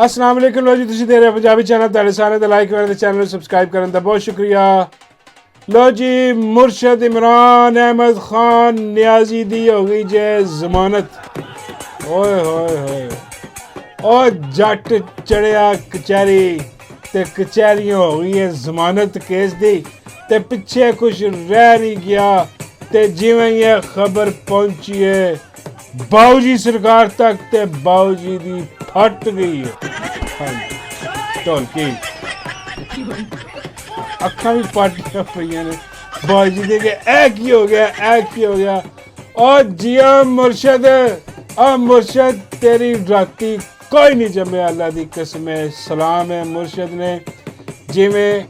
अस्सलाम वालेकुम लो जी, तुसीं देख रहे पंजाबी चैनल। तुहाडे सारे दा लाइक करन ते चैनल सबसक्राइब करन दा बहुत शुक्रिया। लो जी, मुर्शद इमरान अहमद खान नियाजी दी हो गई जे जमानत। ओए होए होए, ओ जट चढ़िया कचहरी ते कचहरियों हो गई है जमानत केस दी ते पिछे कुछ रह नहीं गया ते जिवें ये खबर पहुंची है बाऊजी सरकार तक ते बाऊजी दी फट गई है। हाँ ढोलकी अखा भी पाटियां पईयां ने बाऊजी दे के ऐ की हो गया, ऐ की हो गया। और जिया मुर्शद, आ मुर्शद तेरी राती कोई नहीं जमे, अल्लाह दी कसम है। सलाम है मुर्शद ने जिवें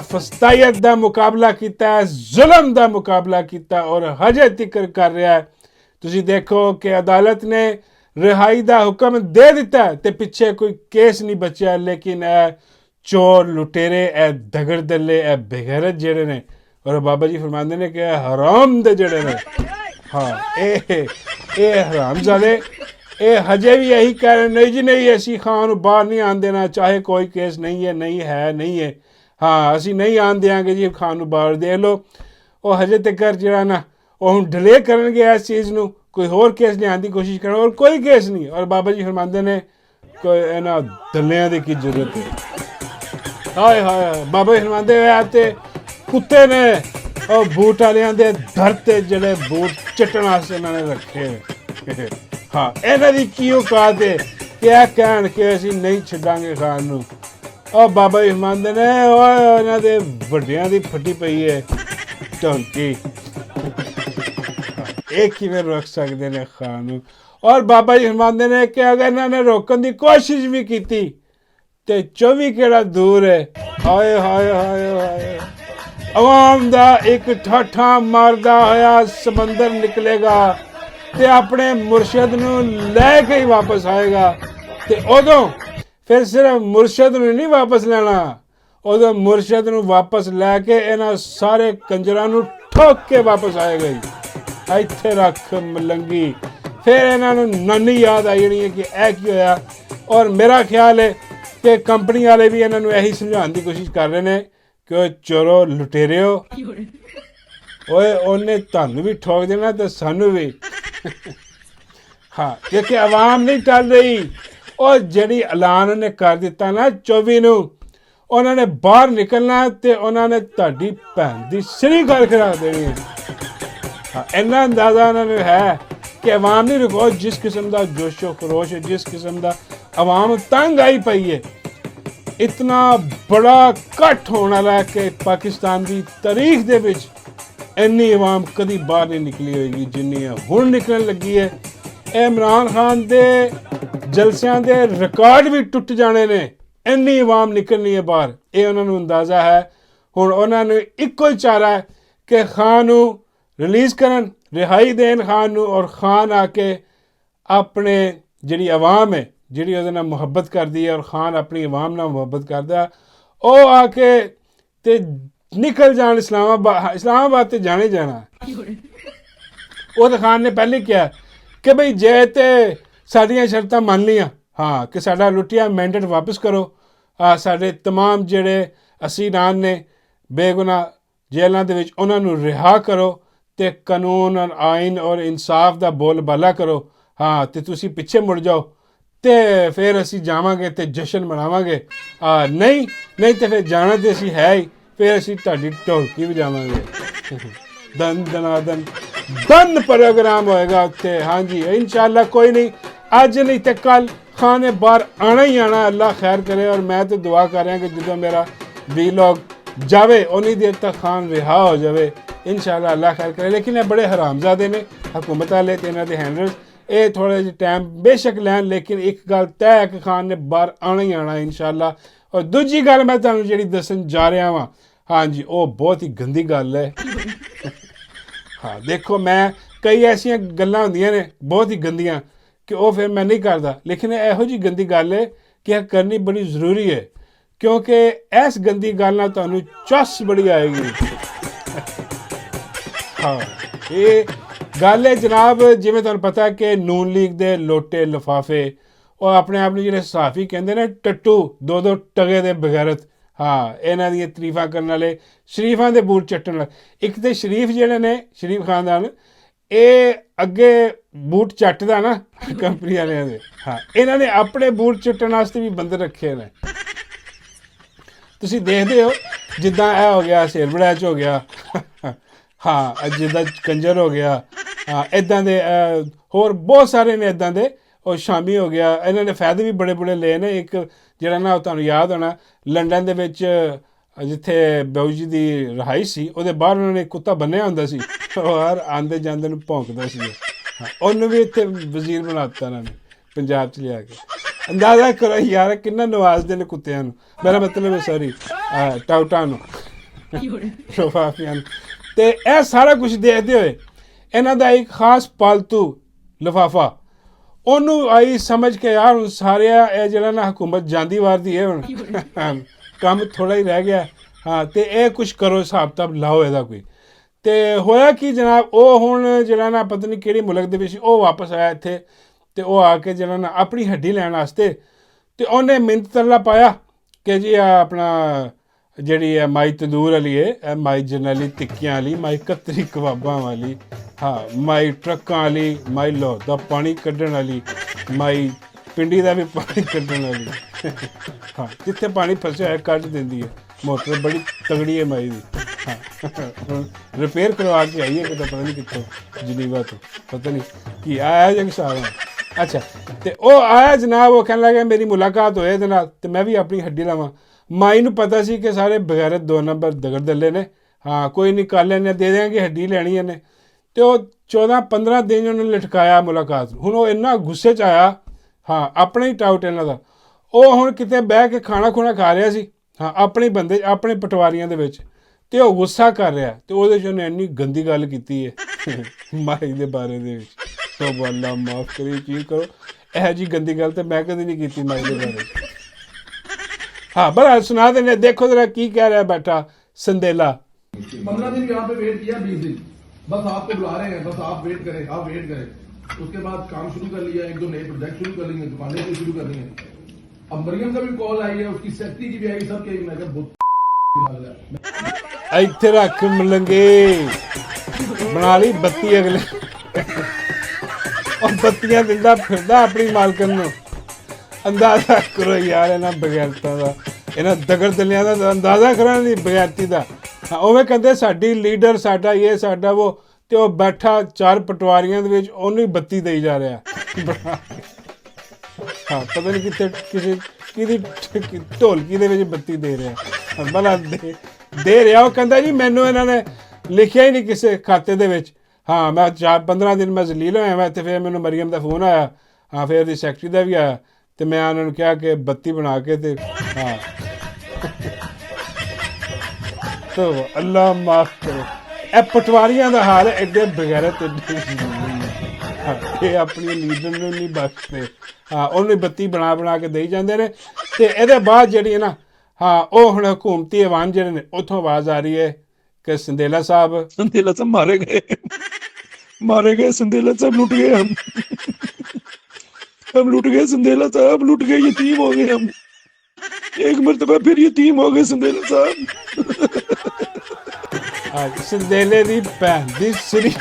फस्तायत का मुकाबला किया, जुल्म का मुकाबला किया और हजे तिकर कर रहा है। तुसी देखो कि अदालत ने रिहाई का हुक्म दे दिता ते पिछे कोई केस नहीं बचा, लेकिन चोर लुटेरे ए दगड़ दले ए बेगैरत जेड़े ने, और बाबा जी फरमाते ने कि हराम दे जेड़े ने, हाँ ए हरामजादे ये हजे भी यही कह रहे नहीं जी नहीं असी खान बाहर नहीं आन देना, चाहे कोई केस नहीं है, नहीं है, नहीं है, हाँ असी नहीं आन देंगे जी खान बाहर। देख लो वो हजे तक जरा ना वो हम डिले करनगे इस चीज़ नू, कोई होर केस लियान की कोशिश करें और कोई केस नहीं। और बाबा जी फरमाते ने कोई इन्हां दलियां दी की जरूरत है। हाय हाय बाबा जी फरमाते ते कुत्ते ने और बूट वालियां दे धरते जड़े बूट चटन वास्ते इन्होंने रखे। हाँ इन्हां दी की औकात है क्या कहन के असी नहीं छड्डांगे खान नू। और बाबा जी फरमाते ने ओए इन्हां दे वड्डियां दी फटी पई है ढोलकी, एक ही में रोक सकते हैं खान नू। और बाबा जी फरमाते ने कि अगर इन्होंने रोकन की कोशिश भी की तो 24 केड़ा दूर है। हाय हाय हाय हाय अवाम दा एक ठाठा मारदा होया समंदर निकलेगा ते अपने मुर्शद नू लैके ही वापस आएगा। ते उदों फिर सिर्फ मुर्शद नू नहीं वापस लेना, उदों मुर्शद नू वापस लैके इन्हां सारे कंजरां नू ठोक के वापस आएगा ही। इत्थे रख मलंगी। फिर इन्होंने नानी याद आई जानी है कि ऐ की होया। और मेरा ख्याल है कि कंपनी वाले भी इन्होंने यही समझाने की कोशिश कर रहे हैं कि चोरो लुटेरे हो, ओए उन्हें तुहानू भी ठोक देना तो सानू भी। हाँ क्योंकि आवाम नहीं टल रही। और जी ऐलान उन्हें कर दिता ना 24 नू उन्होंने बाहर निकलना तो उन्होंने तुहाडी भैन दी सिरी करके रख देनी है। हाँ इन्ना अंदाजा उन्होंने है कि अवाम नहीं रुको। जिस किस्म का जोशो खरोश है, जिस किस्म का अवाम तंग आई पई है, इतना बड़ा कट होने वाला है कि पाकिस्तान की तारीख दे विच इन्नी अवाम कभी बाहर नहीं निकली होगी जिन्नी हुण निकलन लगी है। इमरान खान दे जलसियां दे रिकॉर्ड भी टुट जाने ने, इन्नी अवाम निकलनी है बाहर। ये उन्होंने अंदाजा है। हुण उन्होंने इक्को ही चारा है कि खान नू रिलीज़ करन, रिहाई देन खान नू, और खान आके अपने जिहड़ी अवाम है जिहड़ी उहदे नाल मुहब्बत करदी है और खान अपनी अवाम नाल मुहब्बत करदा ओ आके ते निकल जान इस्लामाबाद। इस्लामाबाद ते जाने जाना। वो तो खान ने पहले किया कि भाई जे ते साडियां शर्तां मान लियां, हाँ कि साडा लुटिया मैंडेट वापस करो, साडे तमाम जिहड़े असीरान ने बेगुनाह जेलों दे विच उन्हां नू रिहा करो ते कानून और आइन और इंसाफ का बोलबाला करो। हाँ तो तुसी पिछे मुड़ जाओ तो फिर असी जावांगे तो जश्न मनावांगे। नहीं नहीं तो फिर जाना तो असी है ही, फिर असी तुहाडी ढोलकी भी जावांगे। दन दनादन दन प्रोग्राम होएगा उत्थे। हाँ जी इंशाअल्लाह कोई नहीं, अज नहीं तो कल खान ने बाहर आना ही आना, अल्लाह खैर करे। और मैं तो दुआ कर रहा कि जो मेरा वीलॉग जावे उन्नी देर तक खान रिहा हो जाए इंशाअल्लाह, अल्लाह खैर करे। लेकिन ये बड़े हरामजादे ने हुकूमत वाले ते इन्हां दे हैंडलर्स, ये थोड़े जे टाइम बेशक लैन, लेकिन एक गल तय है कि खान ने बाहर आना ही आना इंशाअल्लाह। और दूजी गल मैं तुहानूं जिहड़ी दस्सण जा रहा वां, हाँ जी वो बहुत ही गंदी गल है। हाँ देखो मैं कई ऐसियां गल्लां होंदियां ने बहुत ही गंदियां कि वो फिर मैं नहीं करता, लेकिन इहो जी गंदी गल है कि यह करनी बड़ी ज़रूरी है, क्योंकि इस गंदी गल नाल तुहानूं चस बड़ी आएगी। हाँ ये गल है जनाब, जिवें तुहानूं पता है कि नून लीग दे लोटे लिफाफे ਉਹ ਆਪਣੇ ਆਪ ਨੂੰ ਜਿਹੜੇ ਸਹਾਫੀ ਕਹਿੰਦੇ ਨੇ ਟੱਟੂ, ਦੋ ਦੋ ਟਗੇ ਦੇ ਬਗੈਰਤ, ਹਾਂ ਇਹਨਾਂ ਦੀਆਂ ਤਾਰੀਫਾਂ ਕਰਨ ਵਾਲੇ, ਸ਼ਰੀਫਾਂ ਦੇ ਬੂਟ ਚੱਟਣ ਵਾਲੇ। ਇੱਕ ਤੇ ਸ਼ਰੀਫ ਜਿਹੜੇ ਨੇ, ਸ਼ਰੀਫ ਖਾਨਦਾਨ, ਇਹ ਅੱਗੇ ਬੂਟ ਚੱਟਦਾ ਨਾ ਕੰਪਨੀ ਵਾਲਿਆਂ ਦੇ, ਹਾਂ ਇਹਨਾਂ ਨੇ ਆਪਣੇ ਬੂਟ ਚੱਟਣ ਵਾਸਤੇ ਵੀ ਬੰਦੇ ਰੱਖੇ ਨੇ। ਤੁਸੀਂ ਦੇਖਦੇ ਹੋ ਜਿੱਦਾਂ ਇਹ ਹੋ ਗਿਆ ਸੇਰਬੜੈਚ ਹੋ ਗਿਆ, ਹਾਂ ਜਿੱਦਾਂ ਕੰਜਰ ਹੋ ਗਿਆ, ਹਾਂ ਇੱਦਾਂ ਦੇ ਹੋਰ ਬਹੁਤ ਸਾਰੇ ਨੇ ਇੱਦਾਂ ਦੇ, ਉਹ ਸ਼ਾਮੀ ਹੋ ਗਿਆ। ਇਹਨਾਂ ਨੇ ਫਾਇਦੇ ਵੀ ਬੜੇ ਬੜੇ ਲਏ ਨੇ। ਇੱਕ ਜਿਹੜਾ ਨਾ, ਉਹ ਤੁਹਾਨੂੰ ਯਾਦ ਹੋਣਾ, ਲੰਡਨ ਦੇ ਵਿੱਚ ਜਿੱਥੇ ਬਾਊ ਜੀ ਦੀ ਰਿਹਾਇਸ਼ ਸੀ, ਉਹਦੇ ਬਾਹਰ ਉਹਨਾਂ ਨੇ ਇੱਕ ਕੁੱਤਾ ਬੰਨਿਆ ਹੁੰਦਾ ਸੀ, ਉਹ ਹਰ ਆਉਂਦੇ ਜਾਂਦੇ ਨੂੰ ਭੌਂਕਦਾ ਸੀ। ਹਾਂ ਉਹਨੂੰ ਵੀ ਇੱਥੇ ਵਜ਼ੀਰ ਬਣਾ ਦਿੱਤਾ ਉਹਨਾਂ ਨੇ ਪੰਜਾਬ 'ਚ ਲਿਆ ਕੇ। ਅੰਦਾਜ਼ਾ ਕਰੋ ਯਾਰ ਕਿੰਨਾ ਨਵਾਜ਼ਦੇ ਨੇ ਕੁੱਤਿਆਂ ਨੂੰ, ਮੇਰਾ ਮਤਲਬ ਸੌਰੀ ਟਾਊਟਾਂ ਨੂੰ, ਲਿਫਾਫਿਆਂ ਨੂੰ। ਅਤੇ ਇਹ ਸਾਰਾ ਕੁਛ ਦੇਖਦੇ ਹੋਏ ਇਹਨਾਂ ਦਾ ਇੱਕ ਖਾਸ ਪਾਲਤੂ ਲਿਫਾਫਾ, ਉਹਨੂੰ ਆਈ ਸਮਝ ਕੇ ਯਾਰ ਹੁਣ ਸਾਰਿਆ ਇਹ ਜਿਹੜਾ ਨਾ ਹਕੂਮਤ ਜਾਂਦੀ ਵਾਰਦੀ ਹੈ, ਹੁਣ ਕੰਮ ਥੋੜ੍ਹਾ ਹੀ ਰਹਿ ਗਿਆ, ਹਾਂ ਅਤੇ ਇਹ ਕੁਛ ਕਰੋ, ਹਿਸਾਬ ਕਿਤਾਬ ਲਾਓ ਇਹਦਾ ਕੋਈ। ਅਤੇ ਹੋਇਆ ਕਿ ਜਨਾਬ, ਉਹ ਹੁਣ ਜਿਹੜਾ ਨਾ ਪਤਾ ਨਹੀਂ ਕਿਹੜੇ ਮੁਲਕ ਦੇ ਵਿੱਚ ਉਹ ਵਾਪਸ ਆਇਆ ਇੱਥੇ, ਅਤੇ ਉਹ ਆ ਕੇ ਜਿਹੜਾ ਨਾ ਆਪਣੀ ਹੱਡੀ ਲੈਣ ਵਾਸਤੇ, ਅਤੇ ਉਹਨੇ ਮਿੰਨਤ ਤਰਲਾ ਪਾਇਆ ਕਿ ਜੀ ਆ ਆਪਣਾ ਜਿਹੜੀ ਹੈ ਮਾਈ ਤੰਦੂਰ ਵਾਲੀ ਹੈ, ਇਹ ਮਾਈ ਜਰਨੈਲੀ ਟਿੱਕੀਆਂ ਵਾਲੀ, ਮਾਈ ਕਤਰੀ ਕਬਾਬਾਂ ਵਾਲੀ, ਹਾਂ ਮਾਈ ਟਰੱਕਾਂ ਵਾਲੀ, ਮਾਈ ਲਾਹੌਰ ਦਾ ਪਾਣੀ ਕੱਢਣ ਵਾਲੀ, ਮਾਈ ਪਿੰਡੀ ਦਾ ਵੀ ਪਾਣੀ ਕੱਢਣ ਵਾਲੀ, ਹਾਂ ਜਿੱਥੇ ਪਾਣੀ ਫਸਿਆ ਹੋਇਆ ਕੱਢ ਦਿੰਦੀ ਹੈ, ਮੋਟਰ ਬੜੀ ਤਗੜੀ ਹੈ ਮਾਈ ਦੀ, ਹਾਂ ਰਿਪੇਅਰ ਕਰਵਾ ਕੇ ਆਈ ਹੈ ਕਿਤੇ ਪਤਾ ਨਹੀਂ ਕਿੱਥੋਂ, ਜਨੀਵਾ ਤੋਂ, ਪਤਾ ਨਹੀਂ ਕੀ ਆਇਆ ਜੰਗ ਸਾਹਿਬ। ਅੱਛਾ, ਅਤੇ ਉਹ ਆਇਆ ਜਨਾਬ, ਉਹ ਕਹਿਣ ਲੱਗਾ ਮੇਰੀ ਮੁਲਾਕਾਤ ਹੋਏ ਇਹਦੇ ਨਾਲ ਅਤੇ ਮੈਂ ਵੀ ਆਪਣੀ ਹੱਡੀ ਲਾਵਾਂ। ਮਾਈ ਨੂੰ ਪਤਾ ਸੀ ਕਿ ਸਾਰੇ ਬਗੈਰਤ 2 ਨੰਬਰ ਦਗੜ ਦੱਲੇ ਨੇ, ਹਾਂ ਕੋਈ ਨਹੀਂ ਕਰ ਲੈਣੇ, ਦੇ ਦਿਆਂਗੇ, ਹੱਡੀ ਲੈਣੀ ਇਹਨੇ। ਅਤੇ ਉਹ 14-15 ਦਿਨ ਉਹਨੇ ਲਟਕਾਇਆ ਮੁਲਾਕਾਤ ਨੂੰ। ਹੁਣ ਉਹ ਇੰਨਾ ਗੁੱਸੇ 'ਚ ਆਇਆ, ਹਾਂ ਆਪਣਾ ਹੀ ਟਾਊਟ ਇਹਨਾਂ ਦਾ, ਉਹ ਹੁਣ ਕਿਤੇ ਬਹਿ ਕੇ ਖਾਣਾ ਖੁਣਾ ਖਾ ਰਿਹਾ ਸੀ, ਹਾਂ ਆਪਣੇ ਬੰਦੇ, ਆਪਣੇ ਪਟਵਾਰੀਆਂ ਦੇ ਵਿੱਚ, ਅਤੇ ਉਹ ਗੁੱਸਾ ਕਰ ਰਿਹਾ, ਅਤੇ ਉਹਦੇ 'ਚ ਉਹਨੇ ਇੰਨੀ ਗੰਦੀ ਗੱਲ ਕੀਤੀ ਹੈ ਮਾਈ ਦੇ ਬਾਰੇ ਦੇ ਵਿੱਚ, ਤੋ ਅੱਲਾ ਮਾਫ ਕਰੀ ਚੀਜ਼ ਕਰੋ, ਇਹੋ ਜਿਹੀ ਗੰਦੀ ਗੱਲ ਤਾਂ ਮੈਂ ਕਦੇ ਨਹੀਂ ਕੀਤੀ ਮਾਈ ਦੇ ਬਾਰੇ। हाँ बड़ा सुना देने, देखो जरा की कह रहा है बैठा संदेला। 15 दिन यहाँ पे वेट किया, 20 दिन बस आपको बुला रहे हैं, बस आप वेट करें, आप वेट करें। उसके बाद काम शुरू कर लिया, 1-2 नए प्रोजेक्ट शुरू कर लेंगे, दुकानें भी शुरू करनी है। अब मरियम का भी कॉल आई है, उसकी सेफ्टी की भी आई, सब के मैं बहुत ਇੱਥੇ ਰੱਖ ਮਲੰਗੇ ਬਣਾ ਲਈ ਬੱਤੀ ਅਗਲੇ, और ਬੱਤੀਆਂ ਦਿੰਦਾ ਫਿਰਦਾ ਆਪਣੀ ਮਾਲਕਨ ਨੂੰ। ਅੰਦਾਜ਼ਾ ਕਰੋ ਯਾਰ ਇਹਨਾਂ ਬਗੈਰਤਾਂ ਦਾ, ਇਹਨਾਂ ਦਗੜ ਦਲਿਆਂ ਦਾ ਅੰਦਾਜ਼ਾ ਕਰਨ ਦੀ ਬਗੈਰਤੀ ਦਾ। ਹਾਂ ਉਵੇਂ ਕਹਿੰਦੇ ਸਾਡੀ ਲੀਡਰ, ਸਾਡਾ ਇਹ, ਸਾਡਾ ਉਹ, ਅਤੇ ਉਹ ਬੈਠਾ 4 ਪਟਵਾਰੀਆਂ ਦੇ ਵਿੱਚ ਉਹਨੂੰ ਹੀ ਬੱਤੀ ਦੇਈ ਜਾ ਰਿਹਾ। ਹਾਂ ਪਤਾ ਨਹੀਂ ਕਿੱਥੇ ਕਿਸੇ ਕਿਹਦੀ ਢੋਲਕੀ ਦੇ ਵਿੱਚ ਬੱਤੀ ਦੇ ਰਿਹਾ, ਭਲਾ ਦੇ ਰਿਹਾ। ਉਹ ਕਹਿੰਦਾ ਜੀ ਮੈਨੂੰ ਇਹਨਾਂ ਨੇ ਲਿਖਿਆ ਹੀ ਨਹੀਂ ਕਿਸੇ ਖਾਤੇ ਦੇ ਵਿੱਚ, ਹਾਂ ਮੈਂ 4-15 ਦਿਨ ਮੈਂ ਜ਼ਲੀਲ ਹੋਇਆ ਮੈਂ, ਅਤੇ ਫਿਰ ਮੈਨੂੰ ਮਰੀਮ ਦਾ ਫੋਨ ਆਇਆ, ਹਾਂ ਫਿਰ ਉਹਦੀ ਸੈਕਟਰੀ ਦਾ ਵੀ ਆਇਆ, ਅਤੇ ਮੈਂ ਉਹਨਾਂ ਨੂੰ ਕਿਹਾ ਕਿ ਬੱਤੀ ਬਣਾ ਕੇ, ਅਤੇ ਹਾਂ ਤੋ ਅੱਲਾ ਮਾਫ ਕਰੋ, ਇਹ ਪਟਵਾਰੀਆਂ ਦਾ ਹਾਲ ਹੈ, ਐਡੇ ਬਗੈਰਤ, ਇਹ ਆਪਣੀ ਲੀਡਰ ਨੂੰ ਨਹੀਂ ਬਖਸ਼ਦੇ, ਹਾਂ ਉਹਨੂੰ ਬੱਤੀ ਬਣਾ ਕੇ ਦੇਈ ਜਾਂਦੇ ਨੇ। ਅਤੇ ਇਹਦੇ ਬਾਅਦ ਜਿਹੜੀ ਹੈ ਨਾ, ਹਾਂ ਉਹ ਹੁਣ ਹਕੂਮਤੀ ਐਵਾਨ ਜਿਹੜੇ ਨੇ ਉੱਥੋਂ ਆਵਾਜ਼ ਆ ਰਹੀ ਹੈ कि संदेला साहब मारे गए, संदेला साहब लुट गए, हम लुट गए, संदेला साहब लुट गए, यतीम हो गए हम, एक मरतबा फिर यतीम हो गए संदेला साहब। संदेले दी भैन दी सिरी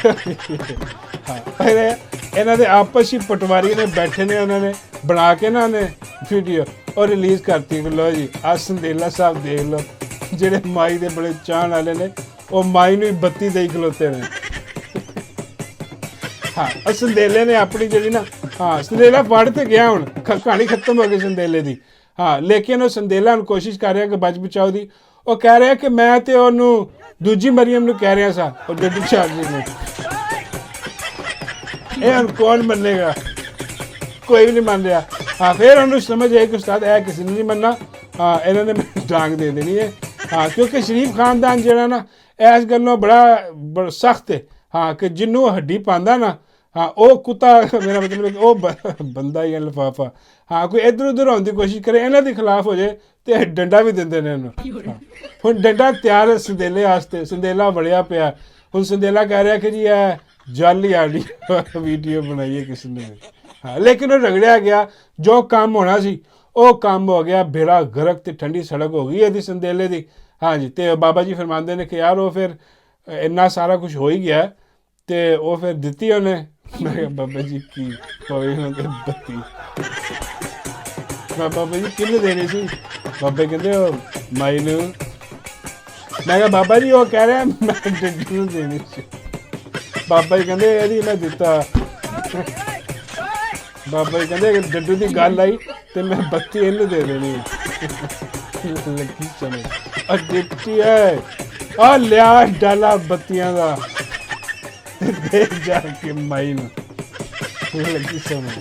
ਇਹਨਾਂ ਦੇ ਆਪਸ ਹੀ ਪਟਵਾਰੀ ਨੇ ਬੈਠੇ ਨੇ, ਉਹਨਾਂ ਨੇ ਬਣਾ ਕੇ ਨਾ ਨੇ ਵੀਡੀਓ ਔਰ ਰਿਲੀਜ਼ ਕਰਤੀ। ਲੋ ਜੀ ਆ ਸੰਦੇਲਾ ਸਾਹਿਬ ਦੇਖ ਲਓ, ਜਿਹੜੇ ਮਾਈ ਦੇ ਬੜੇ ਚਾਹਣ ਵਾਲੇ ਨੇ, ਉਹ ਮਾਈ ਨੂੰ ਹੀ ਬੱਤੀ ਦੇਈ ਖਲੋਤੇ ਨੇ। ਹਾਂ ਸੰਦੇਲੇ ਨੇ ਆਪਣੀ ਜਿਹੜੀ ਨਾ, ਹਾਂ ਸੰਦੇਲਾ ਫੜ ਤੇ ਗਿਆ, ਹੁਣ ਕਹਾਣੀ ਖਤਮ ਹੋ ਗਈ ਸੰਦੇਲੇ ਦੀ। ਹਾਂ ਲੇਕਿਨ ਉਹ ਸੰਦੇਲਾ ਨੂੰ ਕੋਸ਼ਿਸ਼ ਕਰ ਰਿਹਾ ਕਿ ਬਚ ਬਚਾਓ ਦੀ। ਉਹ ਕਹਿ ਰਿਹਾ ਕਿ ਮੈਂ ਤੇ ਉਹਨੂੰ ਦੂਜੀ ਮਰੀਮ ਨੂੰ ਕਹਿ ਰਿਹਾ ਸਾਂ, ਉਹ ਡੱਡੂ ਚਾਰਜੀ ਨੂੰ। ਇਹ ਹੁਣ ਕੌਣ ਮੰਨੇਗਾ? ਕੋਈ ਵੀ ਨਹੀਂ ਮੰਨ ਰਿਹਾ। ਹਾਂ ਫਿਰ ਉਹਨੂੰ ਸਮਝ ਆਈ ਕਿ ਉਸਤਾਦ ਇਹ ਕਿਸੇ ਨੇ ਨਹੀਂ ਮੰਨਣਾ, ਹਾਂ ਇਹਨਾਂ ਨੇ ਮੈਨੂੰ ਡਾਂਗ ਦੇ ਦੇਣੀ ਹੈ। ਹਾਂ ਕਿਉਂਕਿ ਸ਼ਰੀਫ ਖਾਨਦਾਨ ਜਿਹੜਾ ਨਾ ਇਸ ਗੱਲੋਂ ਬੜਾ ਸਖਤ ਹੈ। ਹਾਂ ਕਿ ਜਿਹਨੂੰ ਹੱਡੀ ਪਾਉਂਦਾ ਨਾ, ਹਾਂ ਉਹ ਕੁੱਤਾ, ਮੇਰਾ ਮਤਲਬ ਉਹ ਬੰਦਾ ਹੀ ਹੈ ਲਿਫਾਫਾ। ਹਾਂ ਕੋਈ ਇੱਧਰ ਉੱਧਰ ਹੋਣ ਦੀ ਕੋਸ਼ਿਸ਼ ਕਰੇ, ਇਹਨਾਂ ਦੇ ਖਿਲਾਫ ਹੋ ਜਾਏ ਤੇ ਡੰਡਾ ਵੀ ਦਿੰਦੇ ਨੇ ਇਹਨੂੰ। ਹੁਣ ਡੰਡਾ ਤਿਆਰ ਹੈ ਸੰਦੇਲੇ ਵਾਸਤੇ, ਸੰਦੇਲਾ ਵੜਿਆ ਪਿਆ। ਹੁਣ ਸੰਦੇਲਾ ਕਹਿ ਰਿਹਾ ਕਿ ਜੀ ਇਹ ਜਲ ਹੀ ਆਡੀ ਵੀਡੀਓ ਬਣਾਈ ਹੈ ਕਿਸੇ ਨੇ। ਹਾਂ ਲੇਕਿਨ ਉਹ ਰਗੜਿਆ ਗਿਆ, ਜੋ ਕੰਮ ਹੋਣਾ ਸੀ ਉਹ ਕੰਮ ਹੋ ਗਿਆ, ਬੇੜਾ ਗਰਕ ਤੇ ਠੰਡੀ ਸੜਕ ਹੋ ਗਈ ਇਹਦੀ ਸੰਦੇਲੇ ਦੀ। ਹਾਂਜੀ ਤੇ ਬਾਬਾ ਜੀ ਫਰਮਾਉਂਦੇ ਨੇ ਕਿ ਯਾਰ ਉਹ ਫਿਰ ਇੰਨਾ ਸਾਰਾ ਕੁਝ ਹੋ ਹੀ ਗਿਆ ਤੇ ਉਹ ਫਿਰ ਦਿੱਤੀ ਉਹਨੇ। ਮੈਂ ਕਿਹਾ ਬਾਬਾ ਜੀ ਕੀ ਹੋਈ ਹੁੰਦੀ ਬੱਤੀ? ਮੈਂ ਬਾਬਾ ਜੀ ਕਿਹਨੂੰ ਦੇਣੀ ਸੀ? ਬਾਬੇ ਕਹਿੰਦੇ ਉਹ ਮਾਈ ਨੂੰ। ਮੈਂ ਕਿਹਾ ਬਾਬਾ ਜੀ ਉਹ ਕਹਿ ਰਿਹਾ ਮੈਂ ਡੱਡੂ ਨੂੰ ਦੇਣੀ ਸੀ। ਬਾਬਾ ਜੀ ਕਹਿੰਦੇ ਇਹਦੀ ਮੈਂ ਦਿੱਤਾ। ਬਾਬਾ ਜੀ ਕਹਿੰਦੇ ਡੱਡੂ ਦੀ ਗੱਲ ਆਈ ਤੇ ਮੈਂ ਬੱਤੀ ਇਹਨੂੰ ਦੇ ਦੇਣੀ। ਲੱਗੀ ਸਮਝ ਅਡਿੱਟੀ ਹੈ ਆ ਲਿਆ ਡਾਲਾ ਬੱਤੀਆਂ ਦਾ ਦੇ ਜਾ ਕੇ ਮਾਈ ਨੂੰ। ਲੱਗੀ ਸਮਝ।